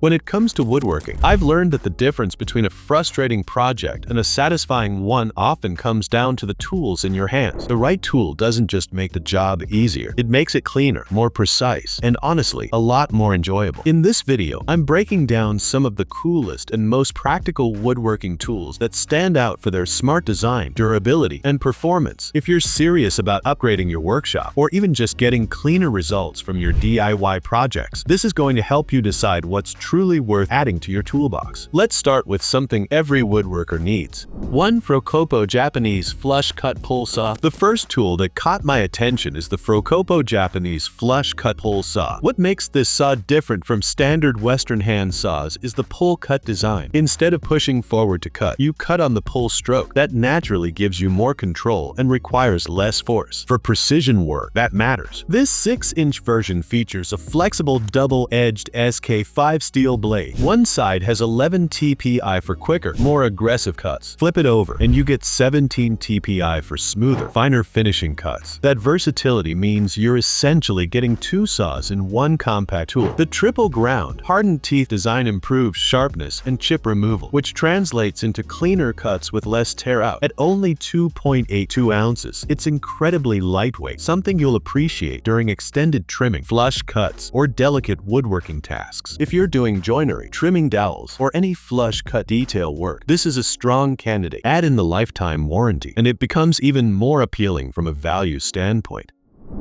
When it comes to woodworking, I've learned that the difference between a frustrating project and a satisfying one often comes down to the tools in your hands. The right tool doesn't just make the job easier, it makes it cleaner, more precise, and honestly, a lot more enjoyable. In this video, I'm breaking down some of the coolest and most practical woodworking tools that stand out for their smart design, durability, and performance. If you're serious about upgrading your workshop, or even just getting cleaner results from your DIY projects, this is going to help you decide what's truly worth adding to your toolbox. Let's start with something every woodworker needs. 1. Froopo Japanese Flush Cut Pull Saw. The first tool that caught my attention is the Froopo Japanese Flush Cut Pull Saw. What makes this saw different from standard Western hand saws is the pull cut design. Instead of pushing forward to cut, you cut on the pull stroke. That naturally gives you more control and requires less force. For precision work, that matters. This 6-inch version features a flexible double-edged SK5 steel blade. One side has 11 TPI for quicker, more aggressive cuts. Flip it over and you get 17 TPI for smoother, finer finishing cuts. That versatility means you're essentially getting two saws in one compact tool. The triple ground, hardened teeth design improves sharpness and chip removal, which translates into cleaner cuts with less tear out. At only 2.82 ounces, it's incredibly lightweight, something you'll appreciate during extended trimming, flush cuts, or delicate woodworking tasks. If you're doing joinery, trimming dowels, or any flush cut detail work, this is a strong candidate. Add in the lifetime warranty, and it becomes even more appealing from a value standpoint.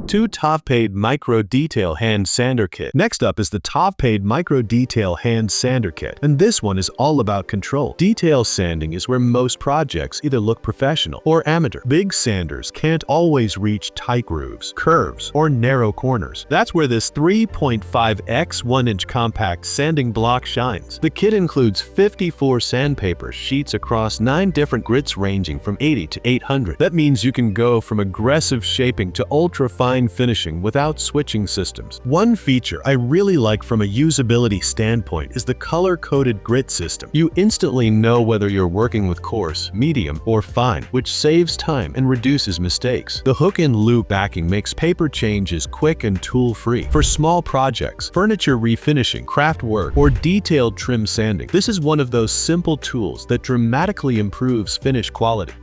2. Dovetail Micro Detail Hand Sander Kit. Next up is the Dovetail Micro Detail Hand Sander Kit, and this one is all about control. Detail sanding is where most projects either look professional or amateur. Big sanders can't always reach tight grooves, curves, or narrow corners. That's where this 3.5x 1-inch compact sanding block shines. The kit includes 54 sandpaper sheets across 9 different grits ranging from 80 to 800. That means you can go from aggressive shaping to ultra fine finishing without switching systems. One feature I really like from a usability standpoint is the color-coded grit system. You instantly know whether you're working with coarse, medium, or fine, which saves time and reduces mistakes. The hook-and-loop backing makes paper changes quick and tool-free. For small projects, furniture refinishing, craft work, or detailed trim sanding, this is one of those simple tools that dramatically improves finish quality.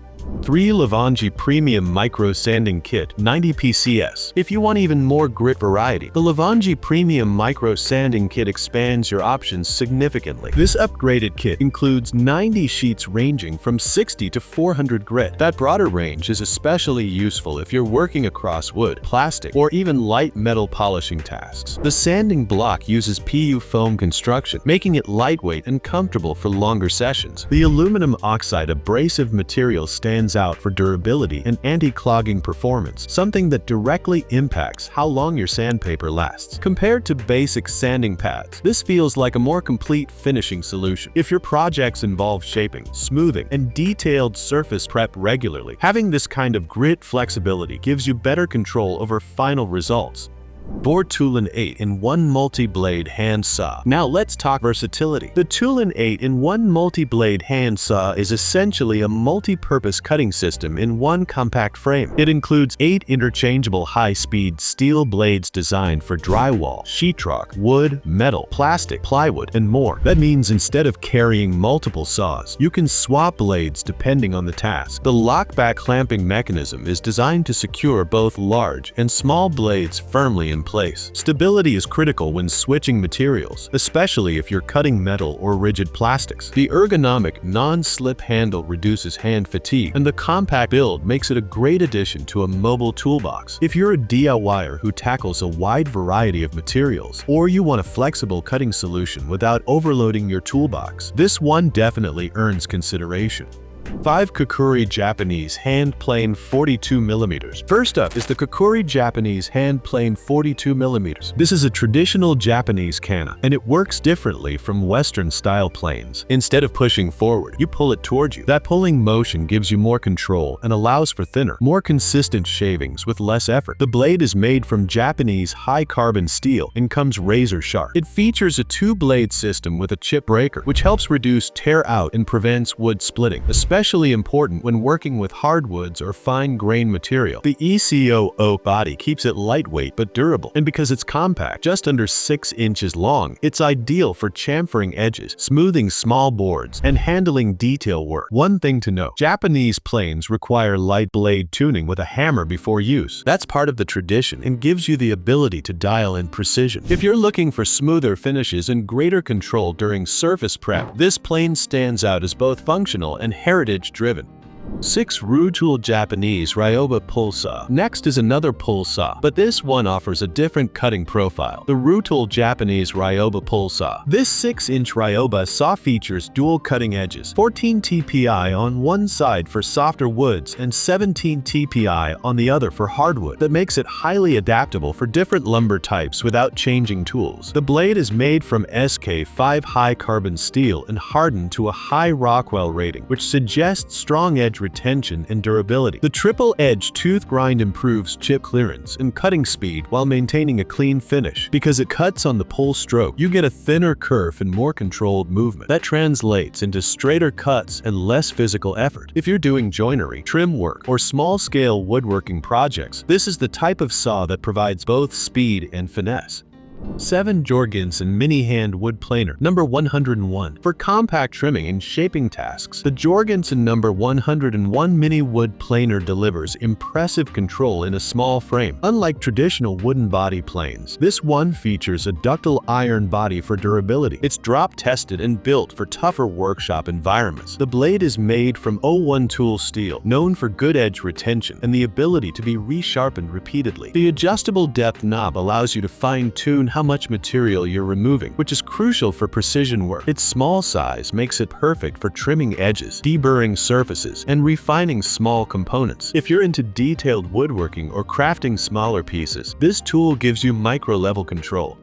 3. Levangi Premium Micro Sanding Kit 90 PCS. If you want even more grit variety, the Levangi Premium Micro Sanding Kit expands your options significantly. This upgraded kit includes 90 sheets ranging from 60 to 400 grit. That broader range is especially useful if you're working across wood, plastic, or even light metal polishing tasks. The sanding block uses PU foam construction, making it lightweight and comfortable for longer sessions. The aluminum oxide abrasive material stands out for durability and anti-clogging performance, something that directly impacts how long your sandpaper lasts. Compared to basic sanding pads, this feels like a more complete finishing solution. If your projects involve shaping, smoothing, and detailed surface prep regularly, having this kind of grit flexibility gives you better control over final results. 4. Tulin 8-in-1 Multi-Blade Hand Saw. Now let's talk versatility. The Tulin 8-in-1 Multi-Blade Hand Saw is essentially a multi-purpose cutting system in one compact frame. It includes 8 interchangeable high-speed steel blades designed for drywall, sheetrock, wood, metal, plastic, plywood, and more. That means instead of carrying multiple saws, you can swap blades depending on the task. The lockback clamping mechanism is designed to secure both large and small blades firmly in place. Stability is critical when switching materials, especially if you're cutting metal or rigid plastics. The ergonomic, non-slip handle reduces hand fatigue, and the compact build makes it a great addition to a mobile toolbox. If you're a DIYer who tackles a wide variety of materials, or you want a flexible cutting solution without overloading your toolbox, this one definitely earns consideration. 5. Kakuri Japanese Hand Plane 42mm. First up is the Kakuri Japanese Hand Plane 42mm. This is a traditional Japanese kana, and it works differently from Western-style planes. Instead of pushing forward, you pull it towards you. That pulling motion gives you more control and allows for thinner, more consistent shavings with less effort. The blade is made from Japanese high-carbon steel and comes razor sharp. It features a 2-blade system with a chip breaker, which helps reduce tear out and prevents wood splitting, especially especially important when working with hardwoods or fine-grained material. The ECO oak body keeps it lightweight but durable, and because it's compact, just under 6 inches long, it's ideal for chamfering edges, smoothing small boards, and handling detail work. One thing to note: Japanese planes require light blade tuning with a hammer before use. That's part of the tradition and gives you the ability to dial in precision. If you're looking for smoother finishes and greater control during surface prep, this plane stands out as both functional and heritage-driven. 6. Rutool Japanese Ryoba Pull Saw. Next is another pull saw, but this one offers a different cutting profile. The Rutool Japanese Ryoba Pull Saw. This 6-inch Ryoba saw features dual cutting edges, 14 TPI on one side for softer woods and 17 TPI on the other for hardwood. That makes it highly adaptable for different lumber types without changing tools. The blade is made from SK5 high carbon steel and hardened to a high Rockwell rating, which suggests strong edge retention and durability. The triple-edge tooth grind improves chip clearance and cutting speed while maintaining a clean finish. Because it cuts on the pull stroke, you get a thinner curve and more controlled movement. That translates into straighter cuts and less physical effort. If you're doing joinery, trim work, or small-scale woodworking projects, this is the type of saw that provides both speed and finesse. 7. Jorgensson Mini Hand Wood Planer. Number 101. For compact trimming and shaping tasks, the Jorgensson number 101 Mini Wood Planer delivers impressive control in a small frame. Unlike traditional wooden body planes, this one features a ductile iron body for durability. It's drop-tested and built for tougher workshop environments. The blade is made from 01 tool steel, known for good edge retention and the ability to be resharpened repeatedly. The adjustable depth knob allows you to fine-tune how much material you're removing, which is crucial for precision work. Its small size makes it perfect for trimming edges, deburring surfaces, and refining small components. If you're into detailed woodworking or crafting smaller pieces, this tool gives you micro-level control.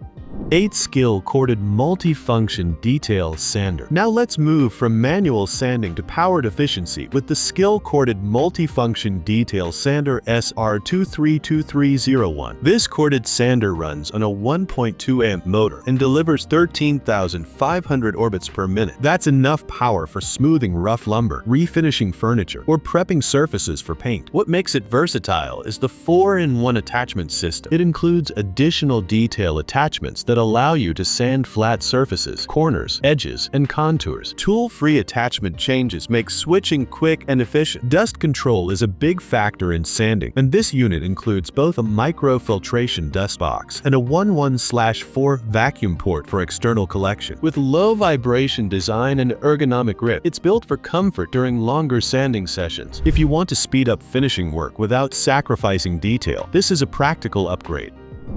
8. SKIL Corded Multifunction Detail Sander. Now let's move from manual sanding to powered efficiency with the SKIL Corded Multifunction Detail Sander SR232301. This corded sander runs on a 1.2 amp motor and delivers 13,500 orbits per minute. That's enough power for smoothing rough lumber, refinishing furniture, or prepping surfaces for paint. What makes it versatile is the 4-in-1 attachment system. It includes additional detail attachments that allow you to sand flat surfaces, corners, edges, and contours. Tool-free attachment changes make switching quick and efficient. Dust control is a big factor in sanding, and this unit includes both a microfiltration dust box and a 11/4 vacuum port for external collection. With low vibration design and ergonomic grip, it's built for comfort during longer sanding sessions. If you want to speed up finishing work without sacrificing detail, this is a practical upgrade.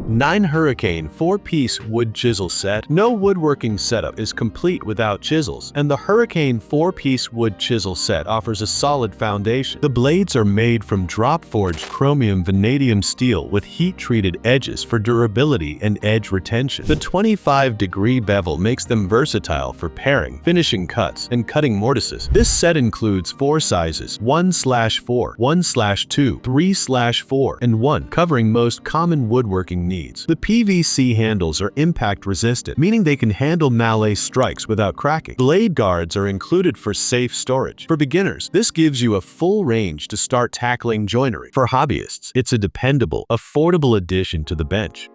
9. Hurricane 4-piece wood chisel set. No woodworking setup is complete without chisels, and the Hurricane 4-piece wood chisel set offers a solid foundation. The blades are made from drop-forged chromium vanadium steel with heat-treated edges for durability and edge retention. The 25-degree bevel makes them versatile for paring, finishing cuts, and cutting mortises. This set includes 4 sizes: 1/4, 1/2, 3/4, and 1, covering most common woodworking needs. The PVC handles are impact resistant, meaning they can handle mallet strikes without cracking. Blade guards are included for safe storage. For beginners, this gives you a full range to start tackling joinery. For hobbyists, it's a dependable, affordable addition to the bench.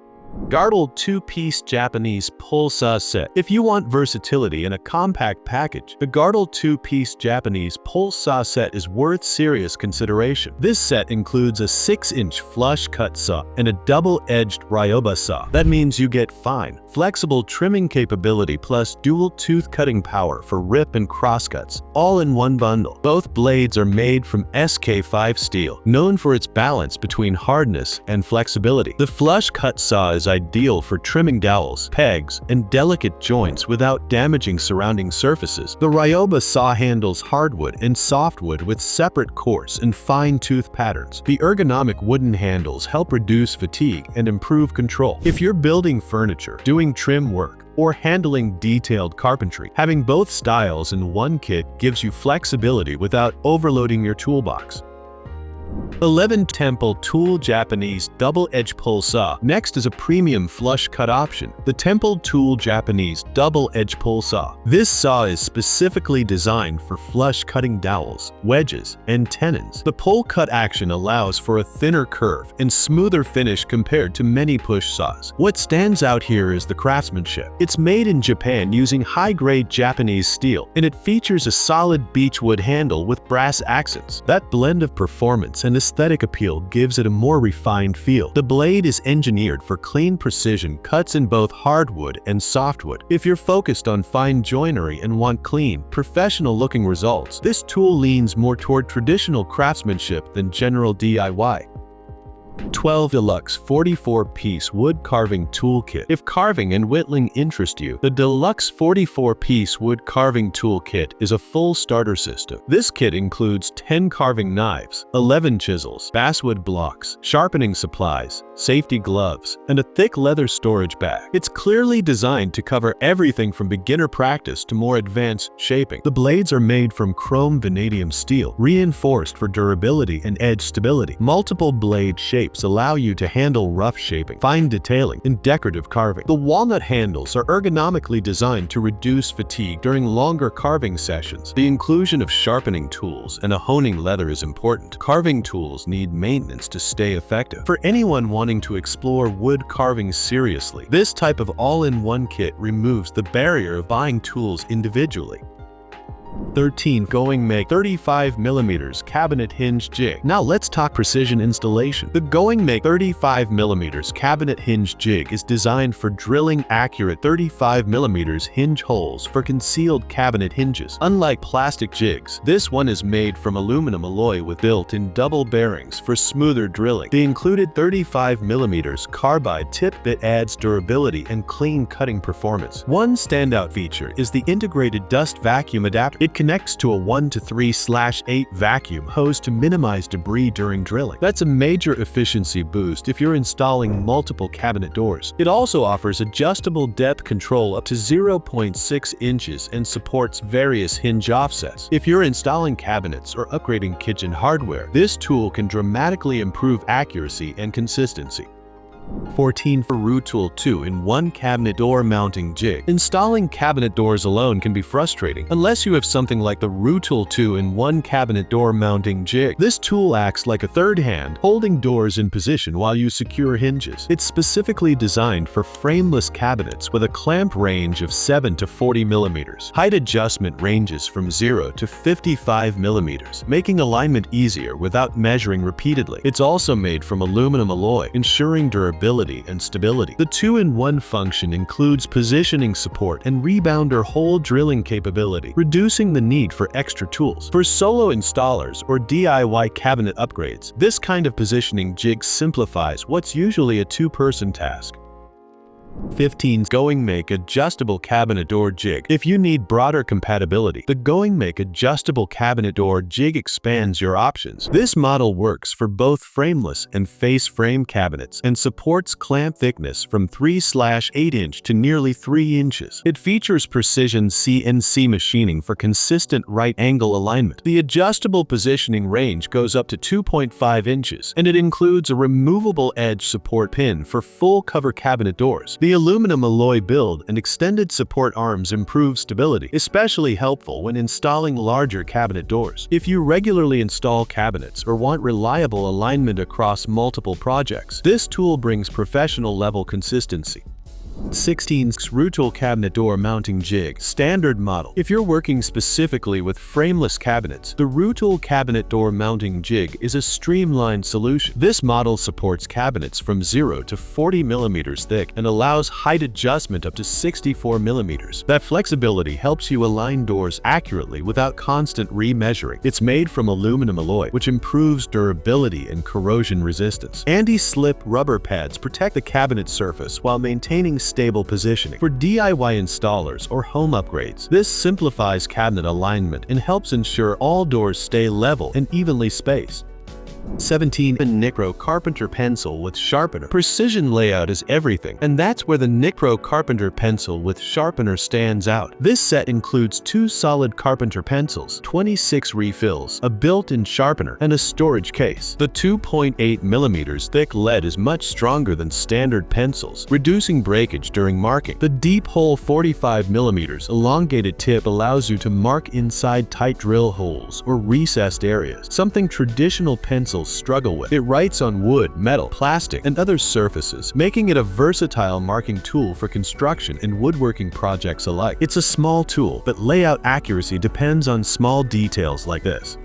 Garudle 2-piece Japanese pull saw set. If you want versatility in a compact package, the Garudle 2-piece Japanese pull saw set is worth serious consideration. This set includes a 6-inch flush cut saw and a double-edged Ryoba saw. That means you get fine, flexible trimming capability plus dual tooth cutting power for rip and crosscuts, all in one bundle. Both blades are made from SK5 steel, known for its balance between hardness and flexibility. The flush cut saw is ideal for trimming dowels, pegs, and delicate joints without damaging surrounding surfaces. The Ryoba saw handles hardwood and softwood with separate coarse and fine tooth patterns. The ergonomic wooden handles help reduce fatigue and improve control. If you're building furniture, doing trim work, or handling detailed carpentry, having both styles in one kit gives you flexibility without overloading your toolbox. 11. Temple Tool Japanese Double-Edge Pull Saw. Next is a premium flush cut option, the Temple Tool Japanese Double-Edge Pull Saw. This saw is specifically designed for flush cutting dowels, wedges, and tenons. The pull cut action allows for a thinner curve and smoother finish compared to many push saws. What stands out here is the craftsmanship. It's made in Japan using high-grade Japanese steel, and it features a solid beechwood handle with brass accents. That blend of performance and aesthetic appeal gives it a more refined feel. The blade is engineered for clean precision cuts in both hardwood and softwood. If you're focused on fine joinery and want clean, professional-looking results, this tool leans more toward traditional craftsmanship than general DIY. 12. Deluxe 44-piece wood carving toolkit. If carving and whittling interest you, the Deluxe 44-piece wood carving toolkit is a full starter system. This kit includes 10 carving knives, 11 chisels, basswood blocks, sharpening supplies, safety gloves, and a thick leather storage bag. It's clearly designed to cover everything from beginner practice to more advanced shaping. The blades are made from chrome vanadium steel, reinforced for durability and edge stability. Multiple blade shapes allow you to handle rough shaping, fine detailing, and decorative carving. The walnut handles are ergonomically designed to reduce fatigue during longer carving sessions. The inclusion of sharpening tools and a honing leather is important. Carving tools need maintenance to stay effective. For anyone wanting to explore wood carving seriously, this type of all-in-one kit removes the barrier of buying tools individually. 13. Going Make 35mm Cabinet Hinge Jig. Now let's talk precision installation. The Going Make 35mm Cabinet Hinge Jig is designed for drilling accurate 35mm hinge holes for concealed cabinet hinges. Unlike plastic jigs, this one is made from aluminum alloy with built-in double bearings for smoother drilling. The included 35mm carbide tip bit adds durability and clean cutting performance. One standout feature is the integrated dust vacuum adapter. It connects to a 1-3/8 vacuum hose to minimize debris during drilling. That's a major efficiency boost if you're installing multiple cabinet doors. It also offers adjustable depth control up to 0.6 inches and supports various hinge offsets. If you're installing cabinets or upgrading kitchen hardware, this tool can dramatically improve accuracy and consistency. 14. For Rutool 2-in-1 Cabinet Door Mounting Jig. Installing cabinet doors alone can be frustrating, unless you have something like the Rutool 2-in-1 Cabinet Door Mounting Jig. This tool acts like a third hand, holding doors in position while you secure hinges. It's specifically designed for frameless cabinets with a clamp range of 7 to 40 mm. Height adjustment ranges from 0 to 55 mm, making alignment easier without measuring repeatedly. It's also made from aluminum alloy, ensuring durability and stability. The 2-in-1 function includes positioning support and rebounder hole drilling capability, reducing the need for extra tools. For solo installers or DIY cabinet upgrades, this kind of positioning jig simplifies what's usually a two-person task. 15. Going Make Adjustable Cabinet Door Jig. If you need broader compatibility, the Going Make Adjustable Cabinet Door Jig expands your options. This model works for both frameless and face frame cabinets and supports clamp thickness from 3/8 inch to nearly 3 inches. It features precision CNC machining for consistent right angle alignment. The adjustable positioning range goes up to 2.5 inches, and it includes a removable edge support pin for full cover cabinet doors. The aluminum alloy build and extended support arms improve stability, especially helpful when installing larger cabinet doors. If you regularly install cabinets or want reliable alignment across multiple projects, this tool brings professional-level consistency. 16. Rutool Cabinet Door Mounting Jig Standard Model. If you're working specifically with frameless cabinets, the Rutool Cabinet Door Mounting Jig is a streamlined solution. This model supports cabinets from 0 to 40 mm thick and allows height adjustment up to 64 mm. That flexibility helps you align doors accurately without constant remeasuring. It's made from aluminum alloy, which improves durability and corrosion resistance. Anti-slip rubber pads protect the cabinet surface while maintaining stable positioning. For DIY installers or home upgrades, this simplifies cabinet alignment and helps ensure all doors stay level and evenly spaced. 17. The Nepro Carpenter Pencil with Sharpener. Precision layout is everything, and that's where the Nepro Carpenter Pencil with Sharpener stands out. This set includes 2 solid Carpenter pencils, 26 refills, a built-in sharpener, and a storage case. The 2.8mm thick lead is much stronger than standard pencils, reducing breakage during marking. The deep hole 45mm elongated tip allows you to mark inside tight drill holes or recessed areas, something traditional pencils struggle with. It writes on wood, metal, plastic, and other surfaces, making it a versatile marking tool for construction and woodworking projects alike. It's a small tool, but layout accuracy depends on small details like this.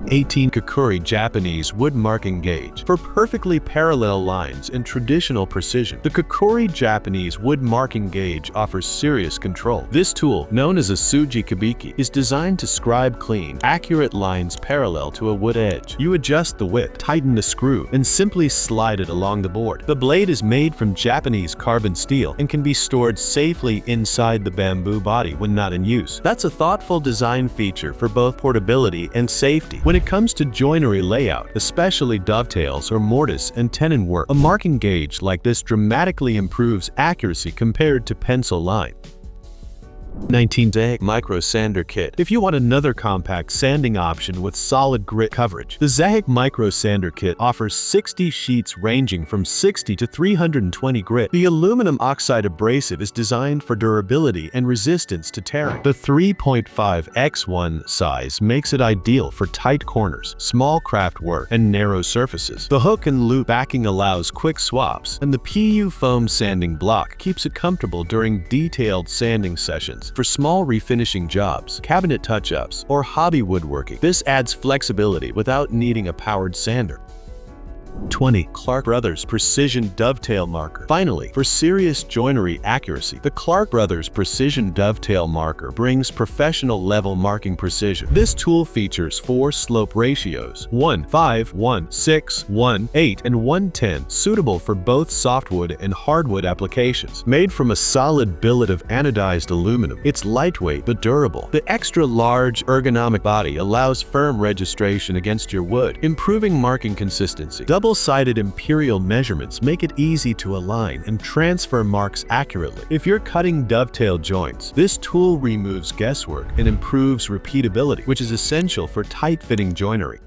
18. Kakuri Japanese Wood Marking Gauge. For perfectly parallel lines and traditional precision, the Kakuri Japanese Wood Marking Gauge offers serious control. This tool, known as a Suji Kabiki, is designed to scribe clean, accurate lines parallel to a wood edge. You adjust the width, tighten the screw, and simply slide it along the board. The blade is made from Japanese carbon steel and can be stored safely inside the bamboo body when not in use. That's a thoughtful design feature for both portability and safety. When it comes to joinery layout, especially dovetails or mortise and tenon work, a marking gauge like this dramatically improves accuracy compared to pencil line. 19. Zahak Micro Sander Kit. If you want another compact sanding option with solid grit coverage, the Zahak Micro Sander Kit offers 60 sheets ranging from 60 to 320 grit. The aluminum oxide abrasive is designed for durability and resistance to tearing. The 3.5x1 size makes it ideal for tight corners, small craft work, and narrow surfaces. The hook and loop backing allows quick swaps, and the PU foam sanding block keeps it comfortable during detailed sanding sessions. For small refinishing jobs, cabinet touch-ups, or hobby woodworking, this adds flexibility without needing a powered sander. 20. Clark Brothers Precision Dovetail Marker. Finally, for serious joinery accuracy, the Clark Brothers Precision Dovetail Marker brings professional level marking precision. This tool features 4 slope ratios, 1:5, 1:6, 1:8, and 1:10, suitable for both softwood and hardwood applications. Made from a solid billet of anodized aluminum, it's lightweight but durable. The extra large ergonomic body allows firm registration against your wood, improving marking consistency. Double-sided imperial measurements make it easy to align and transfer marks accurately. If you're cutting dovetail joints, this tool removes guesswork and improves repeatability, which is essential for tight-fitting joinery.